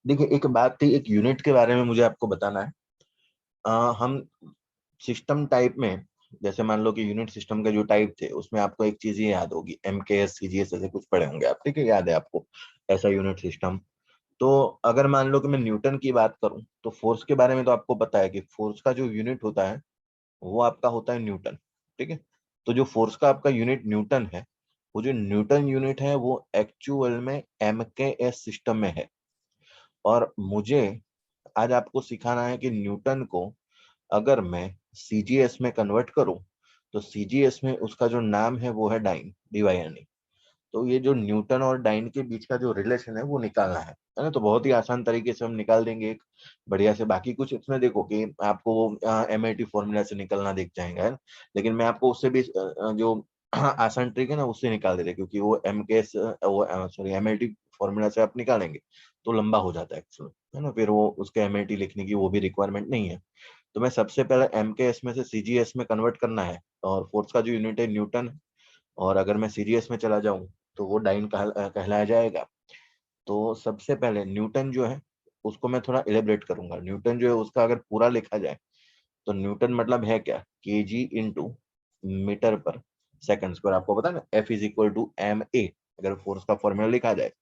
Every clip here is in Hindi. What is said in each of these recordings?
देखिए एक बात थी, एक यूनिट के बारे में मुझे आपको बताना है। हम सिस्टम टाइप में, जैसे मान लो कि यूनिट सिस्टम के जो टाइप थे उसमें आपको एक चीज ये याद होगी, MKS CGS ऐसे कुछ पढ़े होंगे आप, ठीक है, याद है आपको ऐसा यूनिट सिस्टम। तो अगर मान लो कि मैं न्यूटन की बात करूं तो फोर्स के बारे में तो आपको पता है कि फोर्स का जो यूनिट होता है वो आपका होता है न्यूटन, ठीक है। तो जो फोर्स का आपका यूनिट न्यूटन है, वो जो न्यूटन यूनिट है वो एक्चुअल में MKS सिस्टम में है। और मुझे आज आपको सिखाना है कि न्यूटन को अगर मैं CGS में कन्वर्ट करूं तो CGS में उसका जो नाम है वो है डाइन, DYNE। तो ये जो न्यूटन और डाइन के बीच का जो रिलेशन है वो निकालना है ना। तो बहुत ही आसान तरीके से हम निकाल देंगे एक बढ़िया से। बाकी कुछ इसमें देखो कि आपको वो MIT फॉर्मूला से निकलना दिख जाएगा, है ना। लेकिन मैं आपको उससे भी जो आसान ट्रिक है ना उससे निकाल देते, क्योंकि वो MKS वो सॉरी MIT फॉर्मूला से आप निकालेंगे तो लंबा हो जाता है एक्चुअली, है ना। फिर वो उसके MIT लिखने की वो भी रिक्वायरमेंट नहीं है। तो मैं सबसे पहले MKS में से CGS में कन्वर्ट करना है, और फोर्स का जो यूनिट है न्यूटन है। और अगर मैं सीजीएस में चला जाऊं तो वो डाइन कहलाया जाएगा। तो सबसे पहले न्यूटन जो है उसको मैं थोड़ा इलेबरेट करूंगा। न्यूटन जो है उसका अगर पूरा लिखा जाए तो न्यूटन मतलब है क्या, KG into metre per second square. आपको पता है ना, F=ma। अगर फोर्स का फॉर्मूला लिखा जाए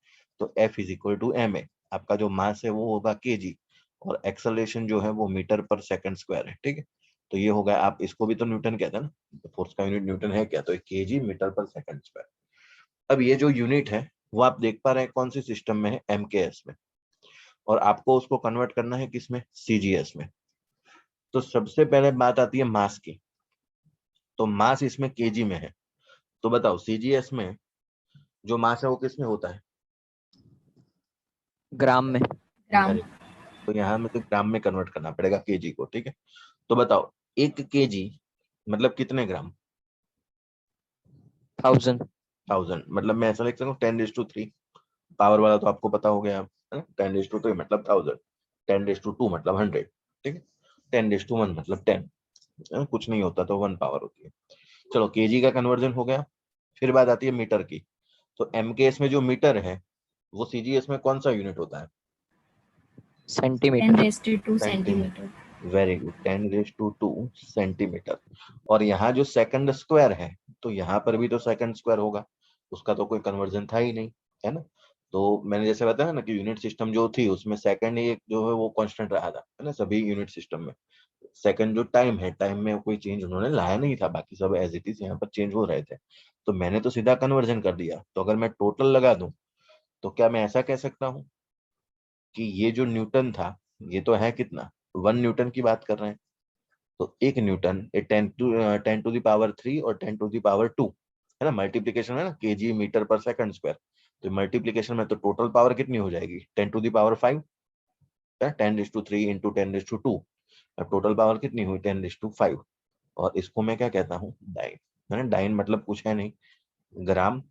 तो F=ma। आपका जो मास है वो होगा केजी, और एक्सेलरेशन जो है वो मीटर पर सेकंड स्क्वायर है, ठीक है। तो ये हो गया, आप इसको भी तो न्यूटन कहते हैं ना, फोर्स का यूनिट न्यूटन है क्या, तो KG meter per second square. अब ये जो यूनिट है वो आप देख पा रहे हैं कौन सी सिस्टम में है, MKS में। और आपको उसको कन्वर्ट करना है किसमें, CGS में। तो सबसे पहले बात आती है मास की। तो मास इसमें केजी में है। तो बताओ CGS में जो मास है वो किस में होता है, ग्राम में। ग्राम। अरे, तो यहाँ में तो ग्राम में कन्वर्ट करना पड़ेगा केजी को, ठीक है। तो बताओ 1 kg मतलब कितने ग्राम, 1000। 1000। मतलब मैं ऐसा लिख सकता हूँ 10⁻³ पावर वाला तो आपको पता हो गया, है ना। 10⁻³ मतलब 1000, 10⁻² मतलब 100, ठीक है। 10⁻1 मतलब 10, कुछ नहीं होता तो 1 पावर होती है। चलो केजी का कन्वर्जन हो गया। फिर बात आती है मीटर की। तो MKS में जो मीटर है वो CGS में कौन सा यूनिट होता है, centimetre. 10⁻² centimetre. Centimetre. Very good, 10⁻² centimetre. और यहाँ जो सेकंड स्क्वायर है, तो यहाँ पर भी तो सेकंड स्क्वायर होगा, उसका तो कोई कन्वर्जन था ही नहीं, है ना। तो मैंने जैसे बताया ना कि यूनिट सिस्टम जो थी उसमें सेकंड ही एक जो है वो कांस्टेंट रहा था, है ना, सभी यूनिट सिस्टम में। सेकंड जो टाइम है, टाइम में कोई चेंज उन्होंने लाया नहीं था, बाकी सब एज इट इज यहाँ पर चेंज हो रहे थे। तो मैंने तो सीधा कन्वर्जन कर दिया। तो अगर मैं टोटल लगा दूं तो क्या मैं ऐसा कह सकता हूँ कि ये जो न्यूटन था ये तो है कितना, 1 न्यूटन की बात कर रहे हैं। तो 1 न्यूटन ये 10⁻³ और 10⁻², है ना। मल्टीप्लीकेशन है ना, KG meter per second square. तो मल्टीप्लीकेशन में तो टोटल पावर कितनी हो जाएगी, 10⁵, 10⁻³ इंटू 10⁻²। अब टोटल पावर कितनी हुई, 10⁵। और इसको मैं क्या कहता हूँ, डाइन, है ना। डाइन मतलब कुछ है नहीं, ग्राम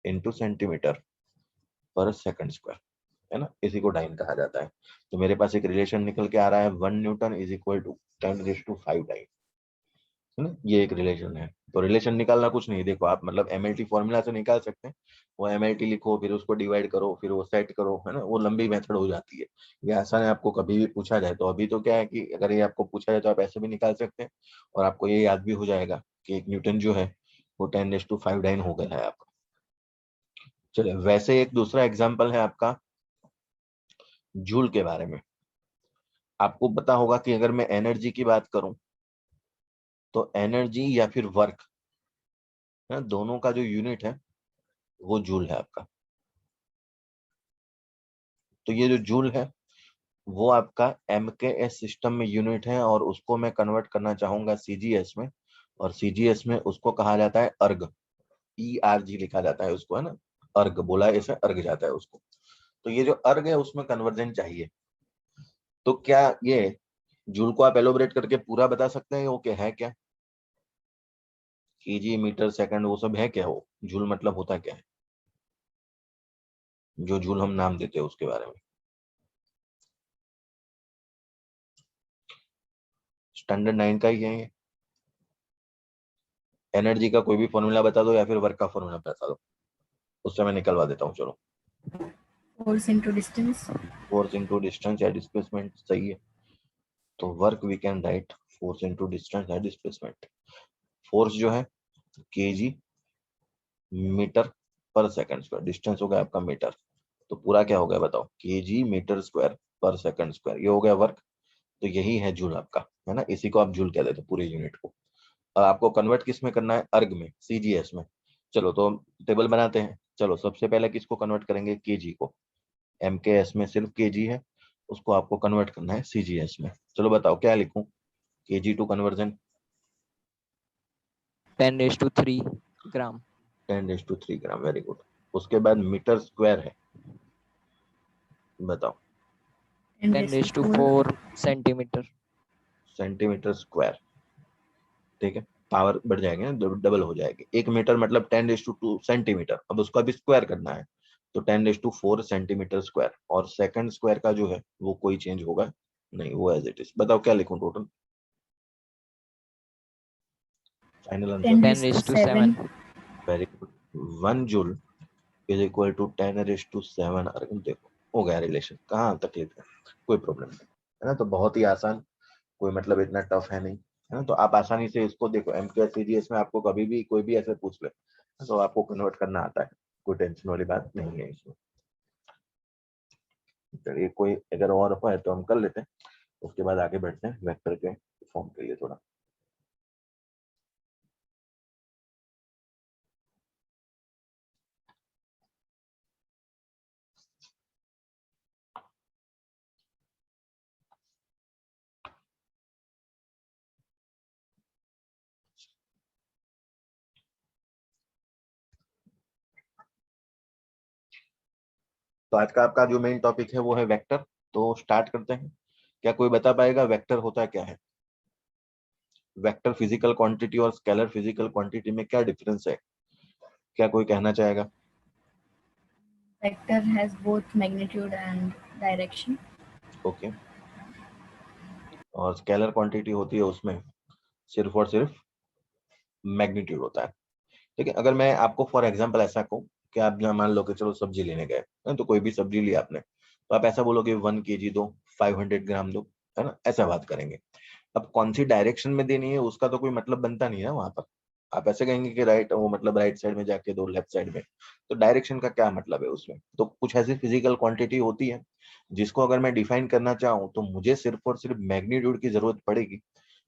इंटू सेंटीमीटर पर सेकंड स्क्वायर, है ना। इसी को डाइन कहा जाता है। तो मेरे पास एक रिलेशन निकल के आ रहा है, 1 newton is equal to 10⁵ dyne, है ना। ये एक रिलेशन है। तो रिलेशन निकालना कुछ नहीं, देखो आप मतलब MIT फॉर्मूला से निकाल सकते हैं। वो MIT लिखो, फिर उसको डिवाइड करो, फिर वो सेट करो, है ना, वो लंबी मेथड हो जाती है। ये आसान है, आपको कभी भी पूछा जाए तो। अभी तो क्या है कि अगर ये आपको पूछा जाए तो आप ऐसे भी निकाल सकते हैं, और आपको ये याद भी हो जाएगा कि 1 न्यूटन जो है वो 10⁵ डाइन हो गया है आपका। चलिए, वैसे एक दूसरा एग्जाम्पल है आपका जूल के बारे में। आपको पता होगा कि अगर मैं एनर्जी की बात करूं तो एनर्जी या फिर वर्क, है ना, दोनों का जो यूनिट है वो जूल है आपका। तो ये जो जूल है वो आपका MKS सिस्टम में यूनिट है, और उसको मैं कन्वर्ट करना चाहूंगा CGS में। और CGS में उसको कहा जाता है अर्ग, ERG लिखा जाता है उसको, है ना। अर्ग बोला ऐसे अर्ग जाता है उसको। तो ये जो अर्ग है उसमें कन्वर्जन चाहिए। तो क्या ये जूल को आप एलोबरेट करके पूरा बता सकते हैं वो क्या है, क्या केजी मीटर सेकंड वो सब है क्या, वो जूल मतलब होता क्या है, जो जूल हम नाम देते हैं उसके बारे में। स्टैंडर्ड 9 का ही है ये। एनर्जी का कोई भी फॉर्मूला बता दो या फिर वर्क का फॉर्मूला बता दो, उससे मैं निकलवा देता हूँ, चलो। Force into distance. Force into distance या डिस्प्लेसमेंट, सही है। तो work we can write force into distance या डिस्प्लेसमेंट। फोर्स जो है KG meter per second square, distance हो गया आपका मीटर, तो पूरा क्या हो गया बताओ, केजी मीटर स्क्वायर पर सेकंड स्क्वायर, ये हो गया वर्क। तो यही है जूल आपका, है ना, इसी को आप जूल कह देते पूरे यूनिट को। अब आपको कन्वर्ट किस में करना है, अर्ग में, सीजीएस में। चलो तो टेबल बनाते हैं। चलो सबसे पहले किसको कन्वर्ट करेंगे, केजी को। एमकेएस में सिर्फ केजी है, उसको आपको कन्वर्ट करना है सीजीएस में। चलो बताओ क्या लिखूं, KG to conversion 10⁻³ gram. 10⁻³ gram, very good. उसके बाद मीटर स्क्वायर है, बताओ। 10⁻⁴ सेंटीमीटर। सेंटीमीटर स्क्वायर, ठीक है, पावर बढ़ जाएगी ना, डबल हो जाएगी। 1 मीटर मतलब 10⁻² सेंटीमीटर, अब उसको अभी स्क्वायर करना है, तो 10⁻⁴ सेंटीमीटर स्क्वायर। और सेकंड स्क्वायर का जो है वो कोई चेंज होगा नहीं, वो एज इट इज। बताओ क्या लिखूं total, final answer. 10⁻7। Very good. 1 joule is equal to 10⁻7। अरे देखो हो गया रिलेशन, कहाँ तकलीफ है, कोई प्रॉब्लम नहीं, है ना। तो बहुत ही आसान, कोई मतलब इतना टफ है नहीं, है ना। तो आप आसानी से इसको देखो, एमकेएस सीजीएस में आपको कभी भी कोई भी ऐसे पूछ ले तो आपको कन्वर्ट करना आता है, कोई टेंशन वाली बात नहीं है इसमें। चलिए कोई अगर और है तो हम कर लेते हैं, उसके बाद आगे बढ़ते हैं वेक्टर के फॉर्म के लिए थोड़ा। तो आज का आपका जो मेन टॉपिक है वो है वेक्टर। तो स्टार्ट करते हैं। क्या कोई बता पाएगा वेक्टर होता क्या है, वेक्टर फिजिकल क्वांटिटी और स्केलर फिजिकल क्वांटिटी में क्या डिफरेंस है, क्या कोई कहना चाहेगा। Vector has both magnitude and direction. Okay. और स्केलर क्वांटिटी होती है उसमें सिर्फ और सिर्फ मैग्नीट्यूड होता है, ठीक है। अगर मैं आपको फॉर एग्जांपल ऐसा कहूँ कि आप जहाँ मान लो कि चलो सब्जी लेने गए, है, तो कोई भी सब्जी ली आपने, तो आप ऐसा बोलोगे 1 kg दो, 500 ग्राम दो, है ना, ऐसा बात करेंगे। अब कौन सी डायरेक्शन में देनी है उसका तो कोई मतलब बनता नहीं है वहां पर। आप ऐसे कहेंगे कि राइट, वो मतलब राइट साइड में जाके दो, लेफ्ट साइड में, तो डायरेक्शन का क्या मतलब है उसमें। तो कुछ ऐसी फिजिकल क्वांटिटी होती है जिसको अगर मैं डिफाइन करना चाहूँ तो मुझे सिर्फ और सिर्फ मैग्नीट्यूड की जरूरत पड़ेगी,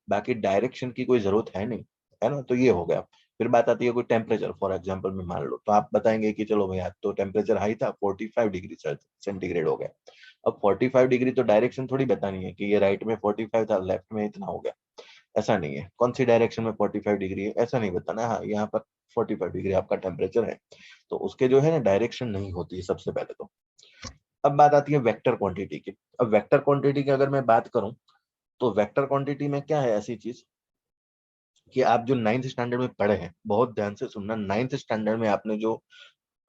बाकी डायरेक्शन की कोई जरूरत है नहीं, है ना। तो ये हो गया। फिर बात आती है कोई टेम्परेचर, फॉर एग्जांपल में मान लो, तो आप बताएंगे कि चलो भैया तो टेम्परेचर हाई था, 45 डिग्री सेंटीग्रेड हो गया। अब 45 डिग्री तो डायरेक्शन थोड़ी बतानी है कि ये राइट में 45 था, लेफ्ट में इतना हो गया, ऐसा नहीं है। कौन सी डायरेक्शन में 45 डिग्री है ऐसा नहीं बताना, हाँ यहाँ पर 45 डिग्री आपका टेम्परेचर है, तो उसके जो है ना डायरेक्शन नहीं होती है सबसे पहले तो। अब बात आती है वेक्टर क्वांटिटी की। अब वेक्टर क्वांटिटी की अगर मैं बात करूं तो वेक्टर क्वांटिटी में क्या है ऐसी चीज कि आप जो 9th स्टैंडर्ड में पढ़े हैं, बहुत ध्यान से सुनना, 9th स्टैंडर्ड में आपने जो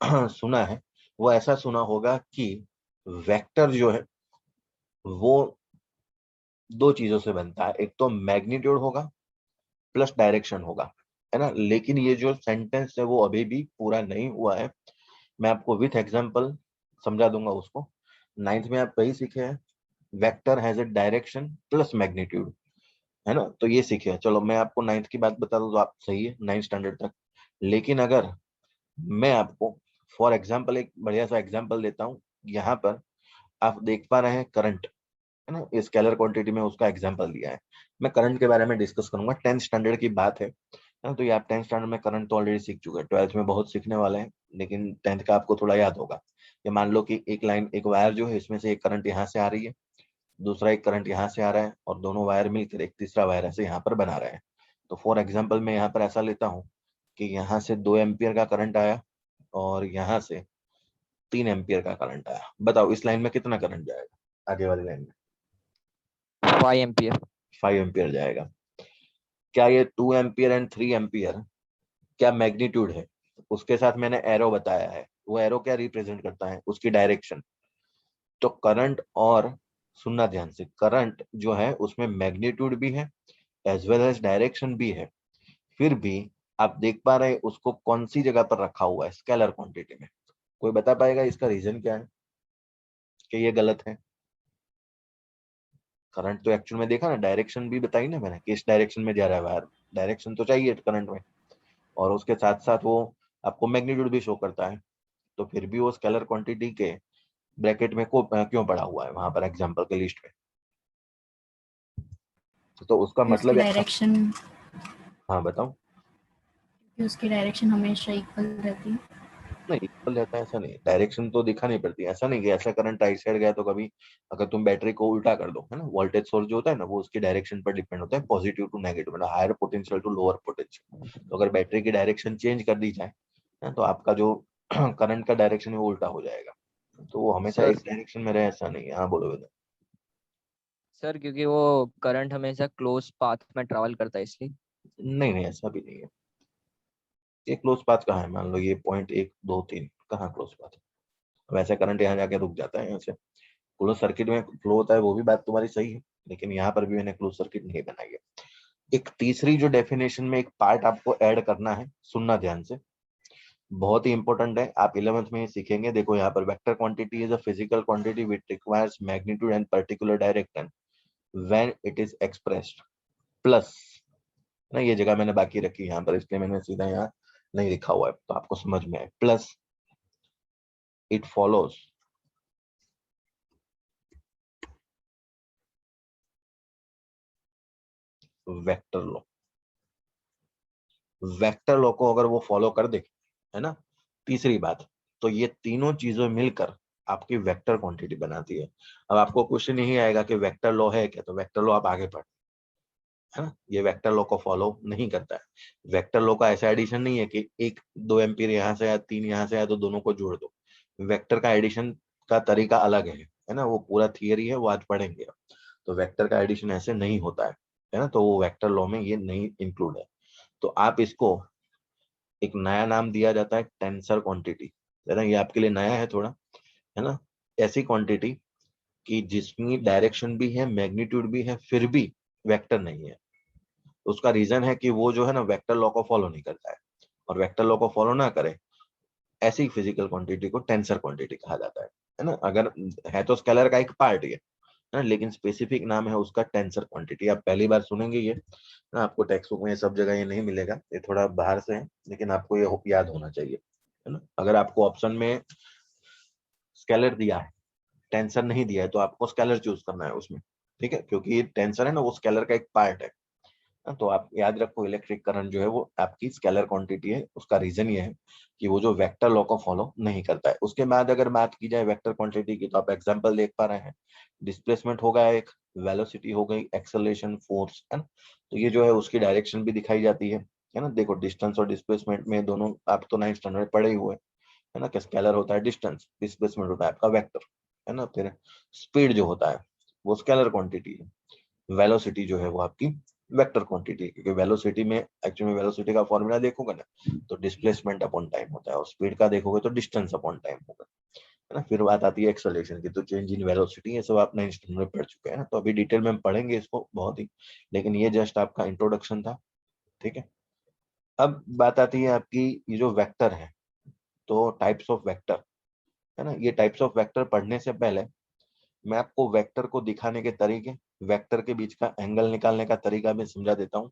सुना है वो ऐसा सुना होगा कि वेक्टर जो है वो दो चीजों से बनता है, एक तो मैग्नीट्यूड होगा प्लस डायरेक्शन होगा, है ना। लेकिन ये जो सेंटेंस है वो अभी भी पूरा नहीं हुआ है, मैं आपको विथ एग्जांपल समझा दूंगा उसको। 9th में आप वही सीखे हैं, vector has a direction plus magnitude, है ना, तो ये सीखे हैं। चलो मैं आपको 9th की बात बता दूं तो आप सही है 9th स्टैंडर्ड तक। लेकिन अगर मैं आपको फॉर एग्जांपल एक बढ़िया सा एग्जांपल देता हूँ, यहाँ पर आप देख पा रहे हैं करंट, है ना, स्केलर क्वांटिटी में उसका एग्जांपल दिया है। मैं करंट के बारे में डिस्कस करूंगा, 10th स्टैंडर्ड की बात है ना। तो ये आप 10th स्टैंडर्ड में करंट तो ऑलरेडी सीख चुके हैं, 12th में बहुत सीखने वाले हैं, लेकिन 10th का आपको थोड़ा याद होगा। ये मान लो कि एक लाइन, एक वायर जो है इसमें से एक करंट यहाँ से आ रही है, दूसरा एक करंट यहाँ से आ रहा है, और दोनों वायर मिलकर एक तीसरा वायर ऐसे यहाँ पर बना रहे हैं। तो फॉर एग्जाम्पल मैं यहाँ पर ऐसा लेता हूँ कि यहाँ से 2 एम्पियर का करंट आया और यहाँ से 3 एम्पियर का करंट आया। बताओ इस लाइन में कितना करंट जाएगा, आगे वाली लाइन में 5 एम्पियर। 5 एम्पियर जाएगा। क्या ये 2 एम्पियर एंड 3 एम्पियर क्या मैग्नीट्यूड है, उसके साथ मैंने एरो बताया है, वो एरो क्या रिप्रेजेंट करता है, उसकी डायरेक्शन। तो करंट और, सुनना ध्यान से, करंट जो है उसमें मैग्नीट्यूड भी है एज वेल एज डायरेक्शन भी है, फिर भी आप देख पा रहे हैं उसको कौन सी जगह पर रखा हुआ है, स्केलर क्वांटिटी में। कोई बता पाएगा इसका रीजन क्या है। कि ये गलत है। करंट तो एक्चुअल में देखा ना, डायरेक्शन भी बताई ना मैंने, किस डायरेक्शन में जा रहा है बाहर, डायरेक्शन तो चाहिए करंट में, और उसके साथ साथ वो आपको मैग्नीट्यूड भी शो करता है। तो फिर भी वो स्केलर क्वांटिटी के ब्रैकेट में क्यों पड़ा हुआ है वहां पर एग्जांपल के लिस्ट में? तो उसका उसकी मतलब है। डायरेक्शन, हाँ बताओ। उसकी डायरेक्शन हमेशा इक्वल रहती है। नहीं, इक्वल रहता है ऐसा नहीं, डायरेक्शन तो दिखानी पड़ती है। ऐसा नहीं कि ऐसा करंट राइट साइड गया तो कभी अगर तुम बैटरी को उल्टा कर दो, है ना, वोल्टेज सोर्स जो होता है ना वो उसकी डायरेक्शन पर डिपेंड होता है, पॉजिटिव टू नेगेटिव, मतलब higher potential to lower potential. तो अगर बैटरी की डायरेक्शन चेंज कर दी जाए ना, तो आपका जो करंट का डायरेक्शन है वो उल्टा हो जाएगा। तो वो हमेशा सर एक डायरेक्शन में रहे ऐसा नहीं है। हाँ बोलो बेटा। सर क्योंकि वो करंट हमेशा क्लोज पाथ में ट्रैवल करता है इसलिए। नहीं नहीं, ऐसा भी नहीं है। ये क्लोज पाथ कहाँ है? मान लो ये पॉइंट 1 2 3, कहाँ क्लोज पाथ है? वैसे करंट यहाँ जाके रुक जाता है यहाँ से। क्लोज सर्किट में फ्लो होता है, वो भी बात तुम्हारी सही है, लेकिन यहाँ पर भी मैंने क्लोज सर्किट नहीं बनाई है। एक तीसरी जो डेफिनेशन में एक पार्ट आपको ऐड करना है, सुनना ध्यान से, बहुत ही इंपॉर्टेंट है, आप 11th में ही सीखेंगे। देखो यहाँ पर vector quantity is a physical quantity which requires magnitude and particular direction when it is expressed plus, ना ये जगह मैंने बाकी रखी यहाँ पर, इसलिए मैंने सीधा यहाँ नहीं लिखा हुआ है तो आपको समझ में आए। Plus it follows vector law. Vector law को अगर वो फॉलो कर दे, है ना, तीसरी बात, तो ये तीनों चीजें मिलकर आपकी वेक्टर क्वांटिटी बनाती है। अब आपको क्वेश्चन यही आएगा कि वेक्टर लॉ है क्या, तो वेक्टर लॉ आप आगे पढ़, है ना, ये वेक्टर लॉ को फॉलो नहीं करता है। वेक्टर लॉ का ऐसा एडिशन नहीं है कि 1 2 एम्पीयर यहाँ से आया 3 यहाँ से आया तो दोनों को जोड़ दो। वेक्टर का एडिशन का तरीका अलग है ना, वो पूरा थियरी है, वो आज पढ़ेंगे। तो वेक्टर का एडिशन ऐसे नहीं होता है ना, तो वो वेक्टर लॉ में ये नहीं इंक्लूड है। तो आप इसको एक नया नाम दिया जाता है टेंसर क्वांटिटी, है ना, ये आपके लिए नया है थोड़ा, है ना। ऐसी क्वांटिटी कि जिसमें डायरेक्शन भी है, मैग्नीट्यूड भी है, फिर भी वेक्टर नहीं है। उसका रीजन है कि वो जो है ना वेक्टर लॉ को फॉलो नहीं करता है, और वेक्टर लॉ को फॉलो ना करे ऐसी फिजिकल क्वांटिटी को टेंसर क्वांटिटी कहा जाता है ना। अगर है तो स्केलर का एक पार्ट ये, है ना, लेकिन स्पेसिफिक नाम है उसका टेंसर क्वांटिटी। आप पहली बार सुनेंगे ये ना, आपको टेक्स्ट बुक में सब जगह ये नहीं मिलेगा, ये थोड़ा बाहर से है, लेकिन आपको ये याद होना चाहिए, है ना। अगर आपको ऑप्शन में स्केलर दिया है, टेंसर नहीं दिया है, तो आपको स्केलर चूज करना है उसमें, ठीक है, क्योंकि ये टेंसर है ना वो स्केलर का एक पार्ट है। तो आप याद रखो इलेक्ट्रिक करंट जो है वो आपकी स्केलर क्वांटिटी है। उसका रीजन ये है कि वो जो वेक्टर लॉ को फॉलो नहीं करता है। उसके बाद अगर बात की जाए वेक्टर क्वांटिटी की, तो आप एग्जांपल देख पा रहे हैं, डिस्प्लेसमेंट हो गया एक, वेलोसिटी हो गई, एक्सेलरेशन, फोर्स, है ना। तो ये जो है उसकी डायरेक्शन भी दिखाई जाती है ना। देखो डिस्टेंस और डिस्प्लेसमेंट में दोनों आप तो 9th स्टैंडर्ड में पढ़े ही हुए, है ना, कि स्केलर होता है डिस्टेंस, डिस्प्लेसमेंट होता है आपका वेक्टर, है ना। फिर स्पीड जो होता है वो स्केलर क्वांटिटी है, वेलोसिटी जो है वो आपकी वेक्टर क्वांटिटी, क्योंकि वेलोसिटी में एक्चुअली वेलोसिटी का फॉर्मूला देखोगे ना तो डिस्प्लेसमेंट अपॉन टाइम होता है, और स्पीड का देखोगे तो डिस्टेंस अपॉन टाइम होगा, है ना। फिर बात आती है एक्सेलरेशन की, तो चेंज इन वेलोसिटी, ये सब आप 9th स्टैंडर्ड में पढ़ चुके हैं ना, तो अभी डिटेल में हम पढ़ेंगे इसको बहुत ही, लेकिन ये जस्ट आपका इंट्रोडक्शन था, ठीक है। अब बात आती है आपकी ये जो वेक्टर है, तो टाइप्स ऑफ वेक्टर, है ना। ये टाइप्स ऑफ वेक्टर पढ़ने से पहले मैं आपको वेक्टर को दिखाने के तरीके, वेक्टर के बीच का एंगल निकालने का तरीका भी समझा देता हूँ,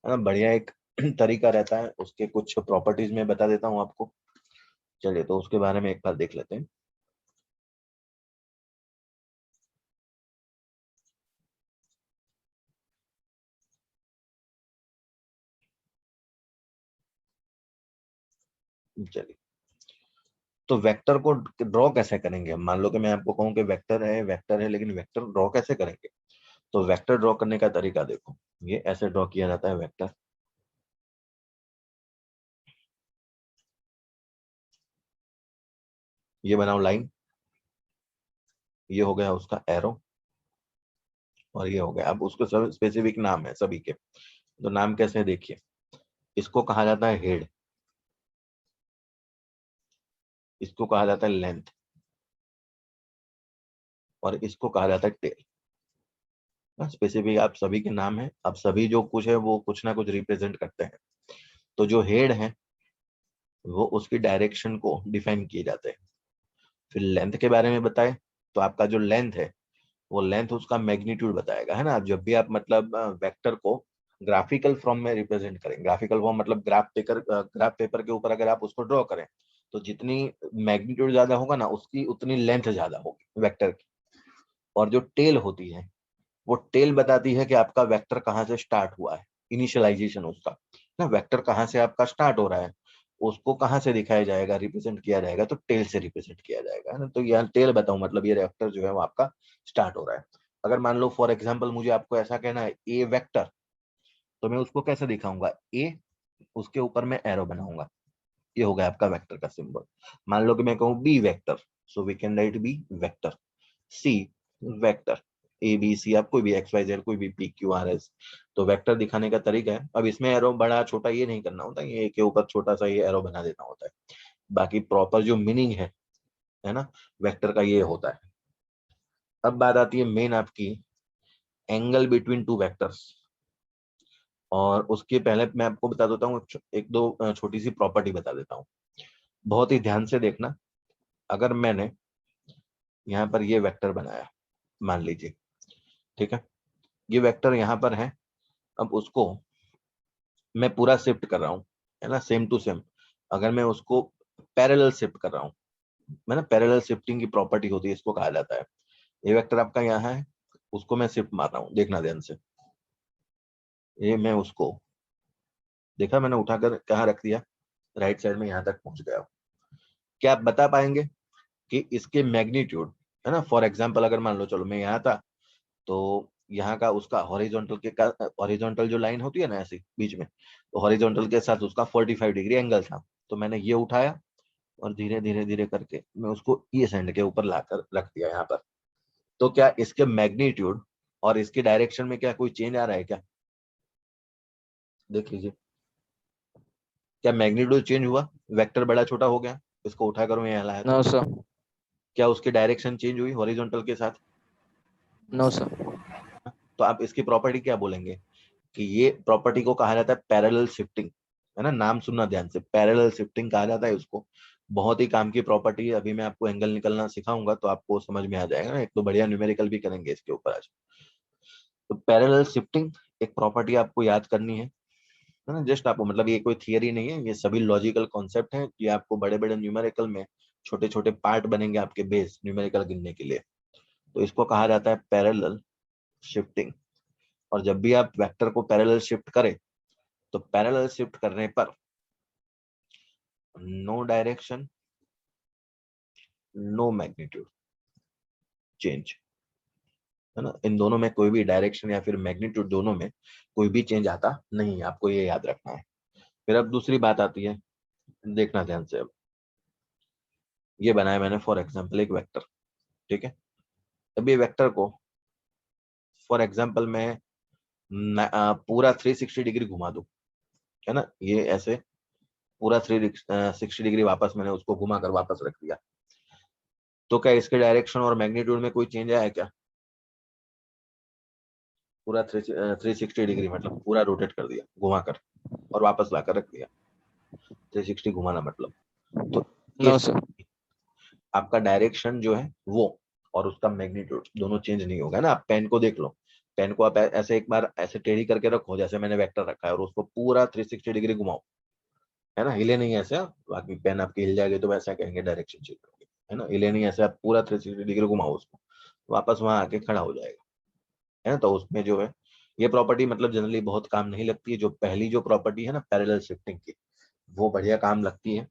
है ना। बढ़िया एक तरीका रहता है, उसके कुछ प्रॉपर्टीज में बता देता हूँ आपको। चलिए तो उसके बारे में एक बार देख लेते हैं। चलिए, तो वेक्टर को ड्रॉ कैसे करेंगे? मान लो कि मैं आपको कहूँ कि वेक्टर है, लेकिन वेक्टर ड्रॉ कैसे करेंगे? तो वेक्टर ड्रॉ करने का तरीका देखो, ये ऐसे ड्रॉ किया जाता है वेक्टर। ये बनाओ लाइन, ये हो गया उसका एरो, और ये हो गया। अब उसको सब स्पेसिफिक नाम है सभी के, तो नाम कैसे है देखिए। इसको कहा जाता है हेड, इसको कहा जाता है लेंथ, और इसको कहा जाता है टेल। स्पेसिफिक आप सभी के नाम है, अब सभी जो कुछ है वो कुछ ना कुछ रिप्रेजेंट करते हैं। तो जो हेड है वो उसकी डायरेक्शन को डिफाइन किए जाते हैं। फिर लेंथ के बारे में बताए, तो आपका जो लेंथ है वो लेंथ उसका मैग्नीट्यूड बताएगा, है ना। जब भी आप मतलब वेक्टर को ग्राफिकल फॉर्म में रिप्रेजेंट करें, ग्राफिकल फॉर्म मतलब ग्राफ पेपर के ऊपर अगर आप उसको ड्रॉ करें तो जितनी मैग्नीट्यूड ज्यादा होगा ना उसकी उतनी लेंथ ज्यादा होगी वेक्टर की। और जो टेल होती है वो टेल बताती है कि आपका वेक्टर कहाँ से स्टार्ट हुआ है, इनिशियलाइजेशन उसका ना, वेक्टर कहाँ से आपका स्टार्ट हो रहा है, उसको कहाँ से दिखाया जाएगा, रिप्रेजेंट किया जाएगा, तो टेल से रिप्रेजेंट किया जाएगा, है ना। तो यहाँ टेल बताऊं मतलब ये वेक्टर जो है वो आपका स्टार्ट हो रहा है। अगर मान लो फॉर एग्जाम्पल मुझे आपको ऐसा कहना है ए वेक्टर, तो मैं उसको कैसे दिखाऊंगा, ए उसके ऊपर मैं एरो बनाऊंगा, ये हो गया आपका वेक्टर का सिंबल। मान लो कि मैं कहूँ B vector, so we can write B vector, C vector, A B C, आप कोई भी एक्स वाई जेड कोई भी पी क्यू आर एस, तो वेक्टर दिखाने का तरीका है। अब इसमें एरो बड़ा छोटा ये नहीं करना होता, ये के ऊपर छोटा सा ये एरो बना देना होता है। बाकी प्रॉपर जो मीनिंग है ना, वेक्टर का ये होता है। अब बात आती है मेन आपकी एंगल बिटवीन टू वेक्टर्स, और उसके पहले मैं आपको बता देता हूँ एक दो छोटी सी प्रॉपर्टी बता देता हूँ, बहुत ही ध्यान से देखना। अगर मैंने यहाँ पर ये वेक्टर बनाया, मान लीजिए, ठीक है, ये वेक्टर यहाँ पर है, अब उसको मैं पूरा शिफ्ट कर रहा हूँ, है ना, सेम टू सेम। अगर मैं उसको पैरेलल शिफ्ट कर रहा हूँ, मैं ना पैरेलल शिफ्टिंग की प्रॉपर्टी होती है, इसको कहा जाता है। ये वेक्टर आपका यहाँ है, उसको मैं शिफ्ट मार रहा हूँ, देखना ध्यान से, ये मैं उसको देखा मैंने उठाकर कहाँ रख दिया, राइट साइड में यहाँ तक पहुंच गया। क्या आप बता पाएंगे कि इसके मैग्नीट्यूड, है ना, फॉर एग्जाम्पल अगर मान लो चलो मैं यहाँ था, तो यहाँ का उसका हॉरिजॉन्टल जो लाइन होती है ना ऐसी बीच में, तो हॉरिजॉन्टल के साथ उसका 45 डिग्री एंगल था, तो मैंने ये उठाया और धीरे धीरे धीरे करके मैं उसको इस एंड के ऊपर लाकर रख दिया यहाँ पर। तो क्या इसके मैग्नीट्यूड और इसके डायरेक्शन में क्या कोई चेंज आ रहा है क्या, देख लीजिए, क्या मैग्नीट्यूड चेंज हुआ, वेक्टर बड़ा छोटा हो गया, इसको उठा कर मैं यहाँ लाया नो तो सर, क्या उसकी डायरेक्शन चेंज हुई हॉरिजॉन्टल के साथ, नो सर। तो आप इसकी प्रॉपर्टी क्या बोलेंगे कि ये प्रॉपर्टी को कहा जाता है पैरेलल शिफ्टिंग, है ना, नाम सुनना ध्यान से, पैरेलल शिफ्टिंग कहा जाता है उसको। बहुत ही काम की प्रॉपर्टी है, अभी मैं आपको एंगल निकलना सिखाऊंगा तो आपको समझ में आ जाएगा ना, एक तो बढ़िया न्यूमेरिकल भी करेंगे इसके ऊपर आज। तो पैरेलल शिफ्टिंग एक प्रॉपर्टी आपको याद करनी है ना, जस्ट आपको मतलब ये कोई थियरी नहीं है, ये सभी लॉजिकल कॉन्सेप्ट हैं, ये आपको बड़े बड़े न्यूमेरिकल में छोटे छोटे पार्ट बनेंगे आपके बेस न्यूमेरिकल गिनने के लिए। तो इसको कहा जाता है पैरेलल शिफ्टिंग। और जब भी आप वेक्टर को पैरेलल शिफ्ट करें तो पैरेलल शिफ्ट करने पर no direction, no magnitude change, है ना, इन दोनों में कोई भी डायरेक्शन या फिर मैग्नीट्यूड दोनों में कोई भी चेंज आता नहीं है, आपको ये याद रखना है। फिर अब दूसरी बात आती है, देखना ध्यान से। अब ये बनाया मैंने फॉर एग्जांपल एक वेक्टर, ठीक है। अब ये वेक्टर को फॉर एग्जांपल मैं पूरा 360 डिग्री घुमा दूं, है ना, ये ऐसे पूरा 360 डिग्री वापस मैंने उसको घुमा कर वापस रख दिया, तो क्या इसके डायरेक्शन और मैग्नीट्यूड में कोई चेंज आया क्या, पूरा 360 डिग्री मतलब पूरा रोटेट कर दिया घुमाकर और वापस लाकर रख दिया, 360 घुमाना मतलब, तो ये नो सर। आपका डायरेक्शन जो है वो और उसका मैग्नीट्यूड दोनों चेंज नहीं होगा ना। आप पेन को देख लो, पेन को आप ऐसे एक बार ऐसे टेढ़ी करके रखो जैसे मैंने वेक्टर रखा है और उसको पूरा 360 डिग्री घुमाओ, है ना, हिले नहीं ऐसे, बाकी पेन आपकी हिल जाएगी तो वैसा कहेंगे डायरेक्शन चेंज होगी, है ना, हिले नहीं ऐसे, आप पूरा 360 डिग्री घुमाओ उसको, वापस वहां आके खड़ा हो जाएगा, है ना। तो उसमें जो है ये प्रॉपर्टी मतलब जनरली बहुत काम नहीं लगती है, जो पहली जो प्रॉपर्टी है ना पैरेलल शिफ्टिंग की, वो बढ़िया काम लगती है।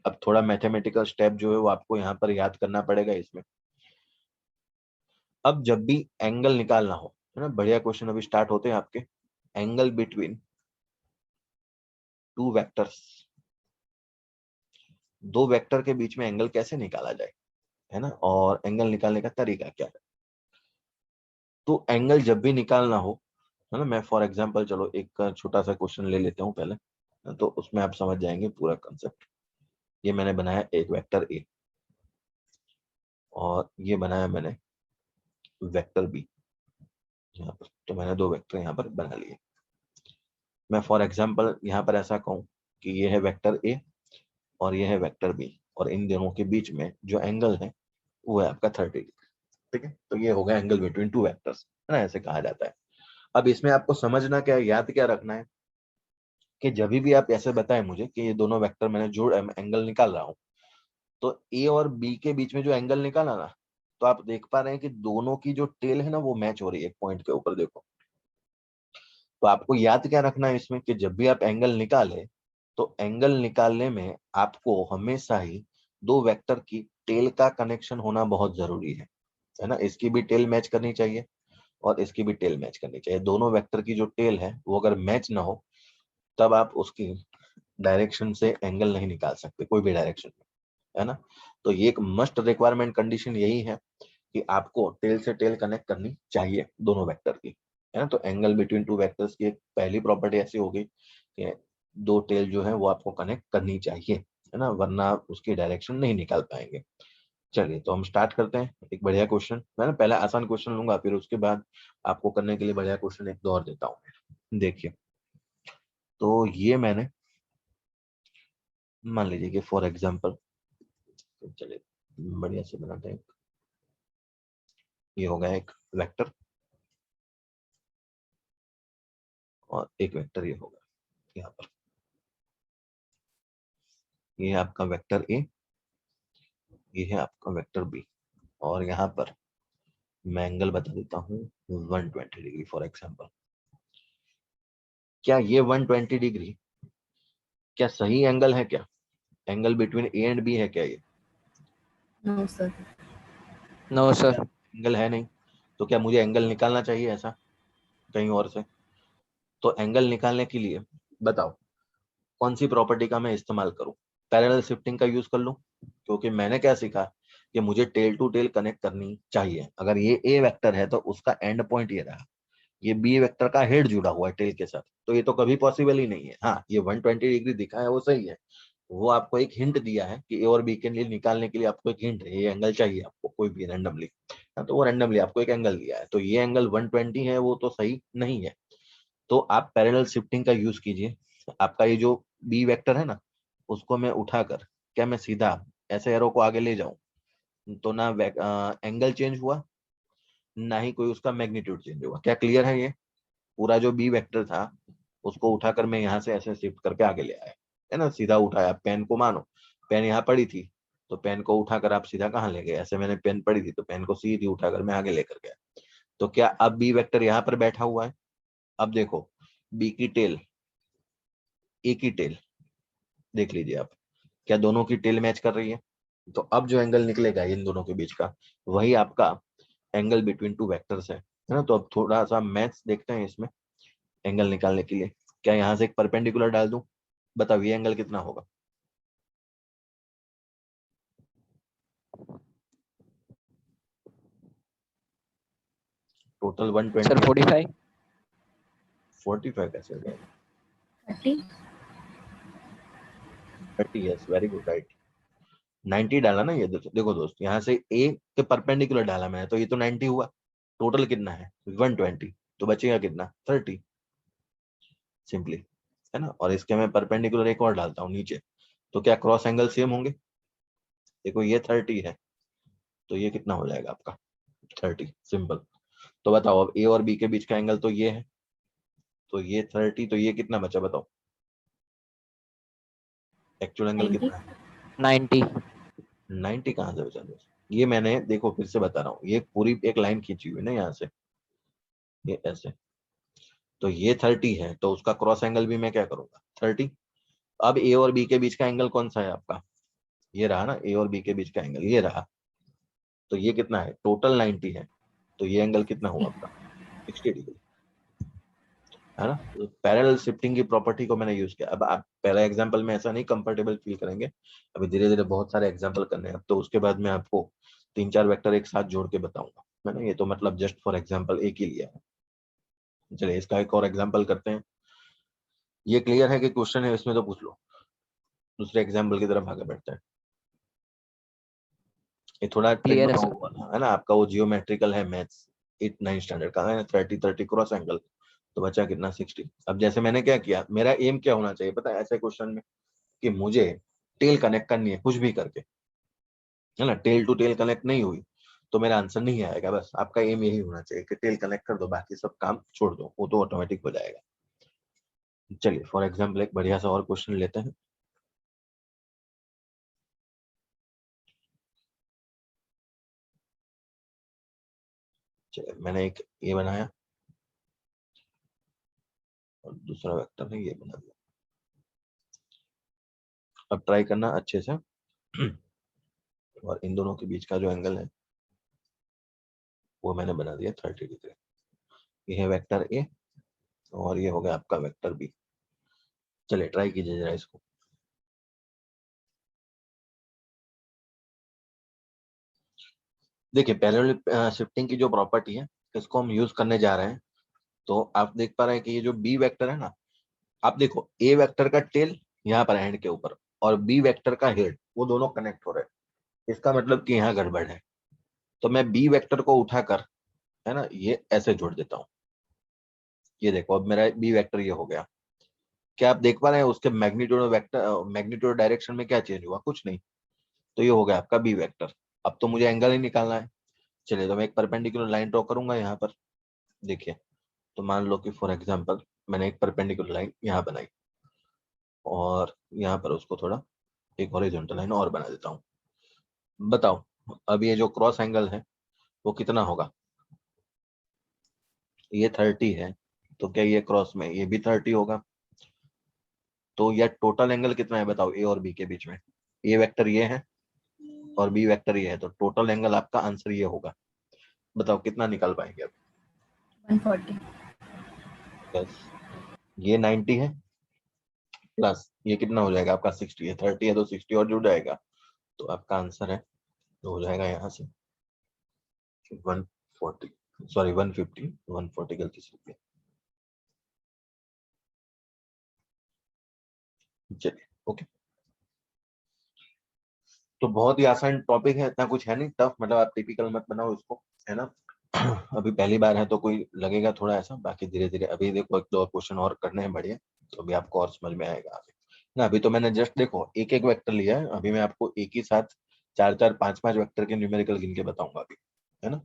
अब थोड़ा मैथमेटिकल स्टेप जो है वो आपको यहाँ पर याद करना पड़ेगा इसमें। अब जब भी एंगल निकालना हो, है ना, बढ़िया क्वेश्चन अभी स्टार्ट होते हैं आपके, एंगल बिटवीन टू वेक्टर्स, दो वेक्टर के बीच में एंगल कैसे निकाला जाए, है ना, और एंगल निकालने का तरीका क्या है। तो एंगल जब भी निकालना हो, है ना, मैं फॉर एग्जांपल चलो एक छोटा सा क्वेश्चन ले लेता हूँ पहले, तो उसमें आप समझ जाएंगे पूरा कंसेप्ट। ये मैंने बनाया एक वेक्टर ए और ये बनाया मैंने वेक्टर बी यहाँ पर, तो मैंने दो वेक्टर यहाँ पर बना लिए। मैं फॉर एग्जांपल यहाँ पर ऐसा कहूँ कि ये है वेक्टर ए और ये है वेक्टर बी, और इन दोनों के बीच में जो एंगल है वो है आपका 30 डिग्री, ठीक है, तो ये हो गया एंगल बिटवीन टू वेक्टर्स, है ना, ऐसे कहा जाता है। अब इसमें आपको समझना क्या है, याद क्या रखना है कि जब भी आप ऐसे बताएं मुझे कि ये दोनों वेक्टर मैंने जोड़ एंगल निकाल रहा हूं, तो ए और बी के बीच में जो एंगल निकाला ना, तो आप देख पा रहे हैं कि दोनों की जो टेल है ना वो मैच हो रही है एक पॉइंट के ऊपर, देखो। तो आपको याद क्या रखना है इसमें कि जब भी आप एंगल निकाले, तो एंगल निकालने में आपको हमेशा ही दो वेक्टर की टेल का कनेक्शन होना बहुत जरूरी है ना। इसकी भी टेल मैच करनी चाहिए और इसकी भी टेल मैच करनी चाहिए। दोनों वेक्टर की जो टेल है वो अगर मैच ना हो, तब आप उसकी डायरेक्शन से एंगल नहीं निकाल सकते, कोई भी डायरेक्शन में, है ना। तो ये एक मस्ट रिक्वायरमेंट कंडीशन यही है कि आपको टेल से टेल कनेक्ट करनी चाहिए दोनों वेक्टर की, है ना। तो एंगल बिटवीन टू वेक्टर्स की एक पहली प्रॉपर्टी ऐसी होगी कि दो टेल जो है वो आपको कनेक्ट करनी चाहिए, है ना, वरना आप उसकी डायरेक्शन नहीं निकाल पाएंगे। चलिए, तो हम स्टार्ट करते हैं। एक बढ़िया क्वेश्चन, मैं ना पहले आसान क्वेश्चन लूंगा, फिर उसके बाद आपको करने के लिए बढ़िया क्वेश्चन एक दो और देता हूँ। देखिए, तो ये मैंने मान लीजिए कि फॉर एग्जाम्पल, चलिए बढ़िया से बनाते हैं। ये हो गया एक वेक्टर और एक वेक्टर ये होगा यहाँ पर। ये है आपका वेक्टर ए, ये है आपका वेक्टर बी, और यहाँ पर मैं एंगल बता देता हूँ 120 डिग्री फॉर एग्जाम्पल। क्या ये 120 डिग्री क्या सही एंगल है? क्या angle between A and B है क्या ये? No sir. No sir. Angle है नहीं, तो क्या मुझे एंगल निकालना चाहिए ऐसा कहीं और से? तो एंगल निकालने के लिए बताओ कौन सी प्रॉपर्टी का मैं इस्तेमाल करूं? पैरेलल शिफ्टिंग का यूज कर लूं, क्योंकि मैंने क्या सीखा कि मुझे टेल टू टेल कनेक्ट करनी चाहिए। अगर ये ए वेक्टर है तो उसका एंड पॉइंट ये रहा, ये बी वेक्टर का हेड जुड़ा हुआ है टेल के साथ, तो ये तो कभी पॉसिबल ही नहीं है। हाँ, ये 120 डिग्री दिखा है वो सही है, वो आपको एक हिंट दिया है कि ए और बी के लिए निकालने के लिए आपको एक हिंट है, ये एंगल चाहिए आपको कोई भी रैंडमली, तो वो रैंडमली आपको एक एंगल दिया है, तो ये एंगल 120 है, वो तो सही नहीं है। तो आप पैरेलल शिफ्टिंग का यूज कीजिए। आपका ये जो बी वेक्टर है ना, उसको मैं उठाकर क्या मैं सीधा ऐसे एरो को आगे ले जाऊं, तो ना एंगल चेंज हुआ, ना ही कोई उसका मैग्नीट्यूड चेंज हुआ। क्या क्लियर है? ये पूरा जो बी वेक्टर था उसको उठाकर मैं यहाँ से ऐसे शिफ्ट करके आगे ले आया, है ना, सीधा उठाया। पेन को मानो, पेन यहाँ पड़ी थी, तो पेन को उठाकर आप सीधा कहाँ ले गए? ऐसे मैंने पेन पड़ी थी तो पेन को सीधी उठाकर मैं आगे लेकर गया। तो क्या अब बी वेक्टर यहाँ पर बैठा हुआ है? अब देखो, बी की टेल, ए की टेल देख लीजिए आप, क्या दोनों की टेल मैच कर रही है? तो अब जो एंगल निकलेगा इन दोनों के बीच का, वही आपका एंगल बिटवीन टू वेक्टर्स है ना। तो अब थोड़ा सा मैथ्स देखते हैं इसमें एंगल निकालने के लिए। क्या यहाँ से एक परपेंडिकुलर डाल दूं? बताओ ये एंगल कितना होगा? टोटल 120। सर 45। 45 कैसे हो जाएगा? 30। 30, यस, वेरी गुड, राइट। 90 डाला ना, ये देखो दोस्त, यहाँ से ए के परपेंडिकुलर डाला मैंने, तो ये तो 90 हुआ। टोटल कितना है? 120, तो बचेगा कितना? 30 सिंपली, है ना। और इसके मैं परपेंडिकुलर एक और डालता हूँ नीचे, तो क्या क्रॉस एंगल सेम होंगे? देखो ये 30 है, तो ये कितना हो जाएगा आपका? 30, सिंपल। तो बताओ अब ए और बी के बीच का एंगल तो ये है, तो ये 30, तो ये कितना बचा बताओ? Actual angle 90। कितना है? 90। 90 कहाँ से बचा दोस्त? ये मैंने देखो फिर से बता रहा हूँ, ये पूरी एक लाइन खींची हुई है ना यहाँ से, ये ऐसे, तो ये 30 है, तो उसका क्रॉस एंगल भी मैं क्या करूंगा? 30। अब ए और बी के बीच का एंगल कौन सा है आपका? ये रहा ना, ए और बी के बीच का एंगल ये रहा, तो ये कितना है? टोटल 90 है, तो ये एंगल कितना हुआ आपका? 60 डिग्री, है ना। तो पैरेलल शिफ्टिंग की प्रॉपर्टी को मैंने यूज किया। अब आप पहला एग्जांपल में ऐसा नहीं कंफर्टेबल फील करेंगे, अभी धीरे धीरे बहुत सारे एग्जांपल करने हैं, तो उसके बाद मैं आपको 3-4 वेक्टर एक साथ जोड़ के बताऊंगा, है ना। ये तो मतलब जस्ट फॉर एग्जांपल एक ही लिया है। चलिए इसका एक और एग्जांपल करते हैं। ये क्लियर है कि क्वेश्चन है इसमें? तो पूछ लो, दूसरे एग्जाम्पल की तरफ आगे बढ़ते हैं। ये थोड़ा ट्रिक क्लियर है बनाओ सर। वाला है ना, आपका वो जियोमेट्रिकल है, मैथ्स 8-9 स्टैंडर्ड का है। 30-30 क्रॉस एंगल, तो बचा कितना? 60। अब जैसे मैंने क्या किया, मेरा एम क्या होना चाहिए पता है ऐसे क्वेश्चन में, कि मुझे टेल कनेक्ट करनी है कुछ भी करके, है ना। टेल टू टेल कनेक्ट नहीं हुई तो मेरा आंसर नहीं आएगा। बस आपका एम यही होना चाहिए कि टेल कनेक्ट कर दो, बाकी सब काम छोड़ दो, वो तो ऑटोमेटिक हो जाएगा। चलिए फॉर एग्जाम्पल एक बढ़िया सा और क्वेश्चन लेते हैं। चलिए मैंने एक ये बनाया और दूसरा वेक्टर है ये बना दिया। अब ट्राई करना अच्छे से और इन दोनों के बीच का जो एंगल है वो मैंने बना दिया 30 डिग्री। ये है वेक्टर ए और ये हो गया आपका वेक्टर बी। चलिए ट्राई कीजिए जरा इसको। देखिए पैरेलल शिफ्टिंग की जो प्रॉपर्टी है इसको हम यूज करने जा रहे हैं। तो आप देख पा रहे हैं कि ये जो बी वेक्टर है ना, आप देखो ए वेक्टर का टेल यहाँ पर हैंड के ऊपर और बी वेक्टर का हेड, वो दोनों कनेक्ट हो रहे हैं। इसका मतलब कि यहाँ गड़बड़ है। तो मैं बी वेक्टर को उठाकर, है ना, ये ऐसे जोड़ देता हूँ। ये देखो अब मेरा बी वेक्टर ये हो गया। क्या आप देख पा रहे हैं उसके मैग्नीट्यूड वेक्टर, मैग्नीट्यूड डायरेक्शन में क्या चेंज हुआ? कुछ नहीं। तो ये हो गया आपका बी वेक्टर। अब तो मुझे एंगल ही निकालना है। चलिए तो मैं एक परपेंडिकुलर लाइन ड्रॉ करूंगा यहाँ पर। देखिए तो मान लो कि फॉर एग्जांपल मैंने एक परपेंडिकुलर लाइन यहाँ बनाई और यहाँ पर उसको थोड़ा एक हॉरिजॉन्टल लाइन और बना देता हूँ। बताओ अब ये जो क्रॉस एंगल है वो कितना होगा? ये 30 है, तो क्या ये क्रॉस में ये भी 30 होगा? तो यह टोटल एंगल कितना है बताओ ए और बी के बीच में? ए वेक्टर ये है और बी वेक्टर ये है, तो टोटल एंगल आपका आंसर ये होगा। बताओ कितना निकाल पाएंगे अब? 140। बस ये 90 है प्लस ये कितना हो जाएगा आपका 60 है। 30 है तो 60 और जुड़ जाएगा, तो आपका आंसर है तो हो जाएगा यहाँ से 140, सॉरी 150, 140 गलती से हो गया। चलिए ओके। तो बहुत ही आसान टॉपिक है, इतना कुछ है नहीं टफ, मतलब आप टिपिकल मत बनाओ इसको, है ना। अभी पहली बार है तो कोई लगेगा थोड़ा ऐसा, बाकी धीरे धीरे अभी देखो एक दो क्वेश्चन और करने हैं बढ़िया, तो अभी आपको और समझ में आएगा आगे ना। अभी तो मैंने जस्ट देखो एक एक वेक्टर लिया है, अभी मैं आपको एक ही साथ चार चार पांच पांच वेक्टर के न्यूमेरिकल गिन के बताऊंगा अभी, है ना।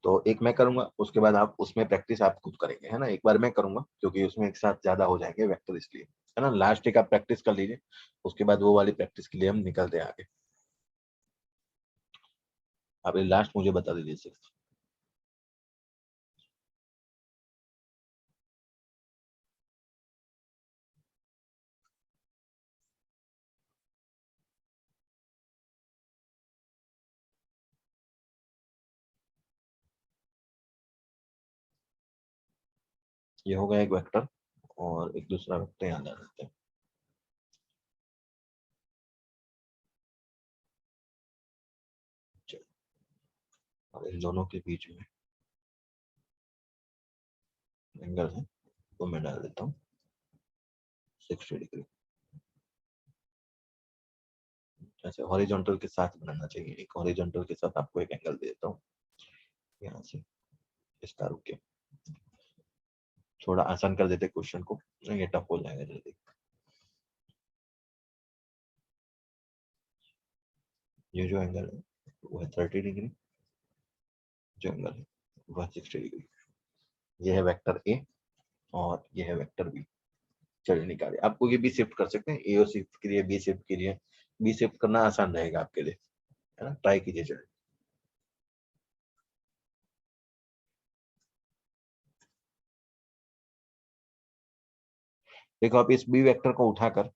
तो एक मैं करूंगा, उसके बाद आप उसमें प्रैक्टिस आप खुद करेंगे, है ना। एक बार मैं करूंगा क्योंकि उसमें एक साथ ज्यादा हो जाएंगे वेक्टर, इसलिए, है ना। लास्ट एक आप प्रैक्टिस कर लीजिए, उसके बाद वो वाली प्रैक्टिस के लिए हम निकलते हैं आगे। आप लास्ट मुझे बता दीजिए सिर्फ। ये हो गया एक वेक्टर और एक दूसरा वेक्टर यहाँ डाल देते हैं। चलो, और इन दोनों के बीच में एंगल है वो मैं डाल देता हूँ 60 डिग्री। ऐसे हॉरिजॉन्टल के साथ बनाना चाहिए, एक हॉरिजॉन्टल के साथ आपको एक एंगल दे देता हूँ यहाँ से, इसका रुक के थोड़ा आसान कर देते क्वेश्चन को, ये टफ हो जाएगा जल्दी। ये जो एंगल है वो है 30 डिग्री, जो एंगल है वह 60 डिग्री। ये है वेक्टर ए और ये है वेक्टर बी। चलिए निकालिए। आपको ये भी शिफ्ट कर सकते हैं, ए और शिफ्ट कीजिए, बी शिफ्ट कीजिए, बी शिफ्ट करना आसान रहेगा आपके लिए, है ना। ट्राई कीजिए। चलिए देखो आप इस बी वेक्टर को उठाकर,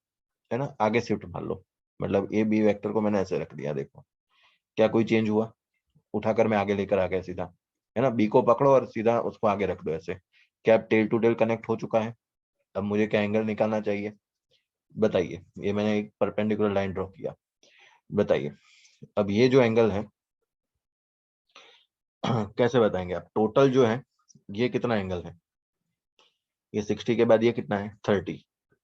है ना, आगे शिफ्ट मार लो। मतलब ए बी वेक्टर को मैंने ऐसे रख दिया, देखो क्या कोई चेंज हुआ? उठाकर मैं आगे लेकर आ गया सीधा, है ना। बी को पकड़ो और सीधा उसको आगे रख दो ऐसे। क्या टेल टू टेल कनेक्ट हो चुका है? अब मुझे क्या एंगल निकालना चाहिए बताइए। ये मैंने एक परपेंडिकुलर लाइन ड्रॉ किया, बताइए अब ये जो एंगल है कैसे बताएंगे आप? टोटल जो है ये कितना एंगल है? ये 60 के बाद ये कितना है? 30।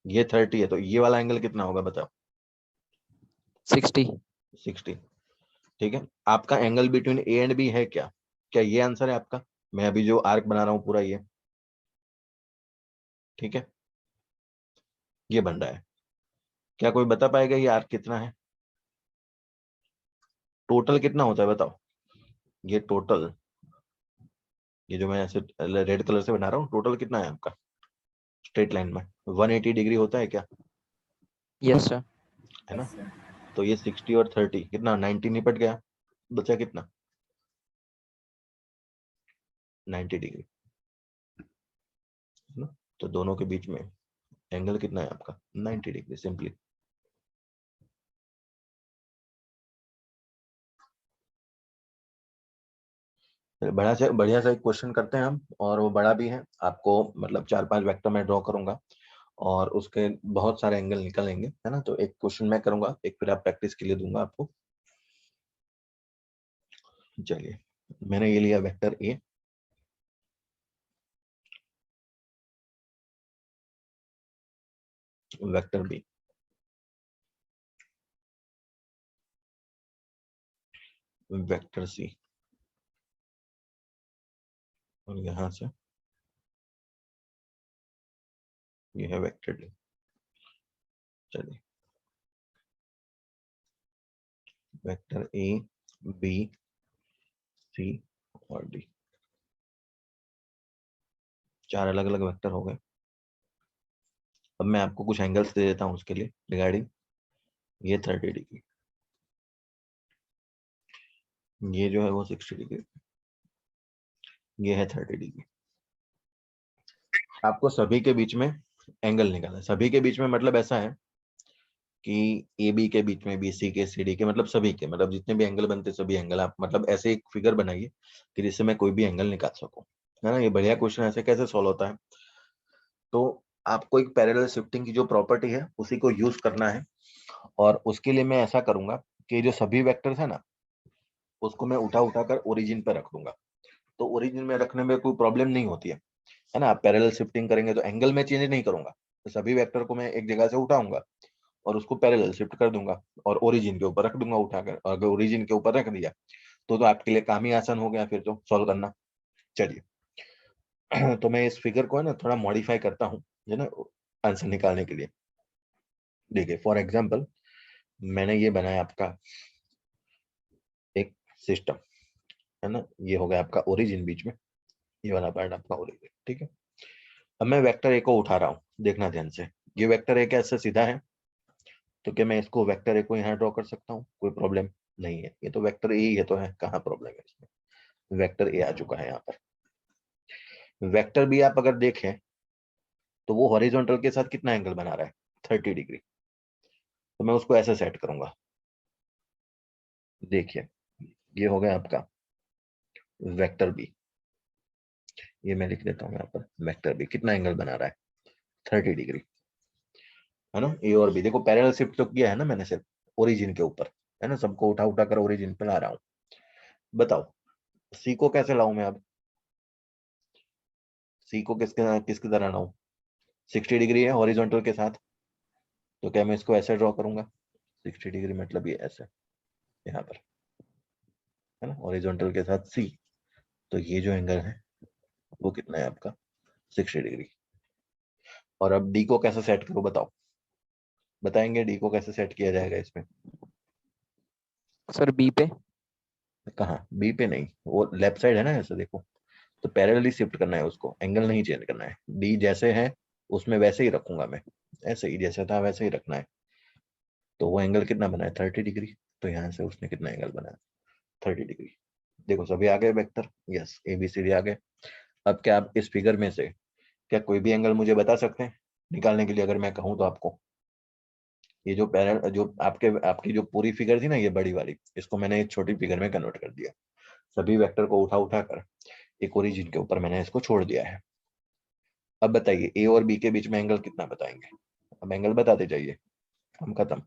ये 30 है तो ये वाला एंगल कितना होगा बताओ? 60। 60। ठीक है, आपका angle between A and B है क्या? क्या ये आंसर है आपका? मैं अभी जो आर्क बना रहा हूँ पूरा ये, ठीक है, ये बन रहा है। क्या कोई बता पाएगा ये आर्क कितना है? टोटल कितना होता है बताओ? ये टोटल, ये जो मैं ऐसे रेड कलर से बना रहा हूँ, टोटल कितना है आपका स्ट्रेट लाइन में? 180 डिग्री होता है क्या? Yes sir. है ना? Yes, sir. तो ये 60 और 30 कितना, 90 निपट गया, बचा कितना 90 डिग्री, है ना? तो दोनों के बीच में एंगल कितना है आपका 90 डिग्री सिंपली। बढ़िया सा एक क्वेश्चन करते हैं हम, और वो बड़ा भी है, आपको मतलब 4-5 वेक्टर मैं ड्रॉ करूंगा और उसके बहुत सारे एंगल निकलेंगे, है ना? तो एक क्वेश्चन मैं करूंगा, एक फिर आप प्रैक्टिस के लिए दूंगा आपको। चलिए, मैंने ये लिया vector A, vector B, vector C, और यहां से ये है वेक्टर डी। चलिए, वेक्टर ए, बी, सी और डी, 4 अलग अलग वेक्टर हो गए। अब मैं आपको कुछ एंगल्स दे देता हूँ उसके लिए रिगार्डिंग। ये 30 डिग्री, ये जो है वो 60 डिग्री, ये है 30 डिग्री। आपको सभी के बीच में एंगल निकालना है। सभी के बीच में मतलब ऐसा है कि ए बी के बीच में, बी सी के, सी डी के, मतलब सभी के, मतलब जितने भी एंगल बनते सभी एंगल आप मतलब ऐसे एक फिगर बनाइए कि जिससे मैं कोई भी एंगल निकाल सकूं, है ना? ये बढ़िया क्वेश्चन। ऐसे कैसे सॉल्व होता है? तो आपको एक पैरेलल शिफ्टिंग की जो प्रॉपर्टी है उसी को यूज करना है, और उसके लिए मैं ऐसा करूंगा कि जो सभी वेक्टर्स है ना, उसको मैं उठा उठा कर ओरिजिन पर रख दूंगा। तो ओरिजिन में रखने में कोई प्रॉब्लम नहीं होती है ना? आप पैरेलल शिफ्टिंग करेंगे तो एंगल में चेंज नहीं करूंगा, तो सभी वेक्टर को मैं एक जगह से उठाऊंगा और उसको पैरेलल शिफ्ट कर दूंगा और ओरिजिन के ऊपर रख दूंगा उठाकर। और अगर ओरिजिन के ऊपर रख दिया तो आपके लिए काम ही आसान हो गया फिर तो सॉल्व करना। चलिए, तो मैं इस फिगर को है ना थोड़ा मॉडिफाई करता हूँ, है ना, आंसर निकालने के लिए। देखिए, फॉर एग्जाम्पल मैंने ये बनाया आपका एक सिस्टम, है ना? ये हो गया आपका ओरिजिन बीच में, ये वाला पार्ट आपका ओरिजिन, ठीक है? अब मैं वेक्टर ए को उठा रहा हूँ, देखना ध्यान से। ये वेक्टर ए कैसे सीधा है, तो क्या मैं इसको वेक्टर ए को यहाँ ड्रॉ कर सकता हूँ? कोई प्रॉब्लम नहीं है, ये तो वेक्टर ए ही है, तो है, कहाँ प्रॉब्लम है इसमें? वेक्टर ए आ चुका है यहाँ पर। वेक्टर बी आप अगर देखें तो वो हॉरिजॉन्टल के साथ कितना एंगल बना रहा है 30 डिग्री। तो मैं उसको ऐसे सेट करूंगा, देखिए ये हो गया आपका वेक्टर बी। ये मैं लिख देता हूँ यहाँ पर, वेक्टर बी कितना एंगल बना रहा है 30 डिग्री, है ना? ए और बी देखो, पैरेलल शिफ्ट तो किया है ना मैंने सिर्फ ओरिजिन के ऊपर, है ना? सबको उठा उठा कर ओरिजिन पे ला रहा हूँ। बताओ सी को कैसे लाऊं मैं अब? सी को किसके किसकी तरह लाऊं? 60 डिग्री है हॉरिजॉन्टल के साथ, तो क्या मैं इसको ऐसे ड्रॉ करूंगा? 60 डिग्री मतलब ये ऐसे, यहाँ पर, है ना, हॉरिजॉन्टल के साथ सी। तो ये जो एंगल है वो कितना है आपका 60 डिग्री। और अब डी को कैसे सेट करूं बताओ? बताएंगे डी को कैसे सेट किया जाएगा इसमें? सर बी पे। कहाँ बी पे? नहीं, वो लेफ्ट साइड है ना, ऐसे देखो। तो पैरेलली शिफ्ट करना है उसको, एंगल नहीं चेंज करना है। डी जैसे है उसमें वैसे ही रखूंगा मैं, ऐसे ही जैसे था वैसे ही रखना है। तो वो एंगल कितना बना है 30 डिग्री। तो यहाँ से उसने कितना एंगल बनाया 30 डिग्री। देखो सभी आ गए vector, yes A B C D आ गए। अब क्या आप इस फिगर में से क्या कोई भी एंगल मुझे बता सकते हैं निकालने के लिए, अगर मैं कहूँ तो आपको? ये जो पैरल जो आपकी जो पूरी फिगर थी ना, ये बड़ी वाली, इसको मैंने एक छोटी फिगर में कन्वर्ट कर दिया। सभी वेक्टर को उठा उठा कर एक ओरिजिन के ऊपर मैंने इसको छोड़ दिया है। अब बताइए ए और बी के बीच में एंगल कितना बताएंगे? अब एंगल बताते जाइए, हम खत्म।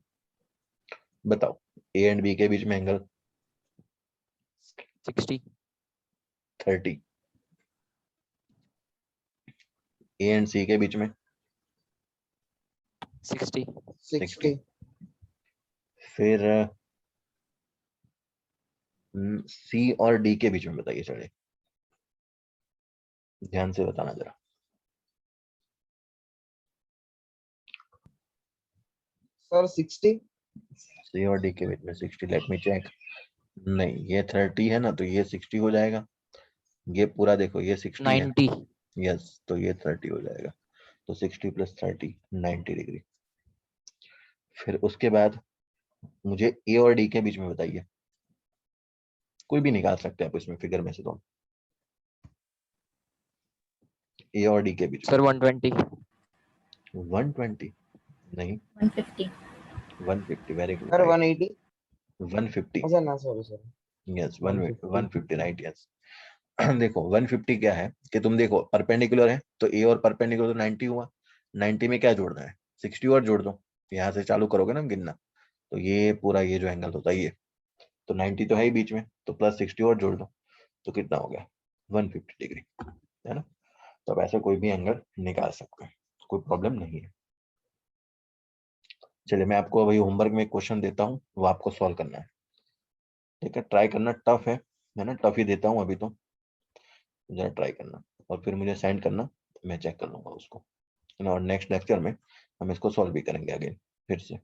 बताओ ए एंड बी के बीच में एंगल 60। 30। ए एंड सी के बीच में 60। 60। फिर सी और डी के बीच में बताइए, चलिए ध्यान से बताना जरा। सर 60। सी और डी के बीच में 60, लेट मी चेक। नहीं, ये 30 है ना, तो ये 60 हो जाएगा। ये पूरा देखो, ये 60 है, 90। यस, तो ये 30 हो जाएगा। तो 60 + 30 90 डिग्री। फिर उसके बाद मुझे ए और डी के बीच में बताइए, कोई भी निकाल सकते हैं आप इसमें फिगर में से, तो ए और डी के बीच में। सर 120। 120 नहीं, 150। 150, वेरी गुड, सर राइट। 180। 150, अच्छा ना, sorry sorry. Yes, 150। 150 right, yes. देखो 150 क्या है कि तुम देखो परपेंडिकुलर है, तो ए और परपेंडिकुलर तो 90 हुआ। 90 में क्या जोड़ना है, 60 और जोड़ दो। यहाँ से चालू करोगे ना गिनना, तो ये पूरा ये जो एंगल होता है ये, तो 90 तो है ही बीच में, तो प्लस 60 और जोड़ दो, तो कितना हो गया, 150 डिग्री, है ना। तो अब ऐसे कोई भी एंगल निकाल सकते हैं, कोई प्रॉब्लम नहीं है। चलिए, मैं आपको अभी होमवर्क में एक क्वेश्चन देता हूँ, वो आपको सॉल्व करना है, ठीक है। ट्राई करना, टफ है ना, टफ ही देता हूँ अभी तो, जरा ट्राई करना और फिर मुझे सेंड करना, मैं चेक कर लूंगा उसको, है ना। और नेक्स्ट लेक्चर में हम इसको सॉल्व भी करेंगे अगेन फिर से।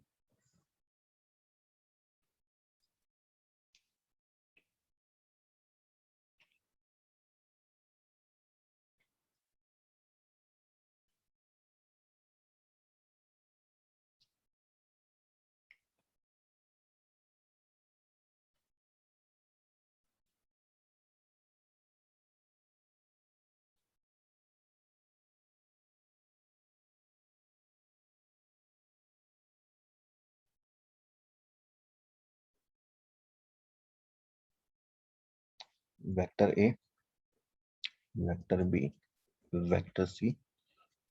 Vector A, vector B, vector C,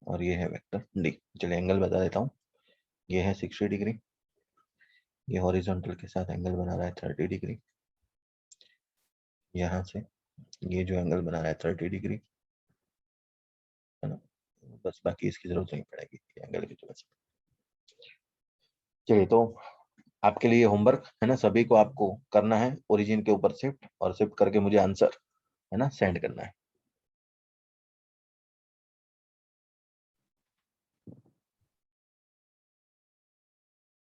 और ये है वेक्टर डी। चलिए एंगल बता देता हूँ, ये है 60 डिग्री, ये हॉरिजॉन्टल के साथ एंगल बना रहा है 30 डिग्री, यहाँ से ये जो एंगल बना रहा है 30 डिग्री, है ना। बस बाकी इसकी जरूरत नहीं पड़ेगी एंगल की वजह से। चलिए, तो आपके लिए होमवर्क है ना, सभी को आपको करना है ओरिजिन के ऊपर शिफ्ट, और शिफ्ट करके मुझे आंसर है ना सेंड करना है।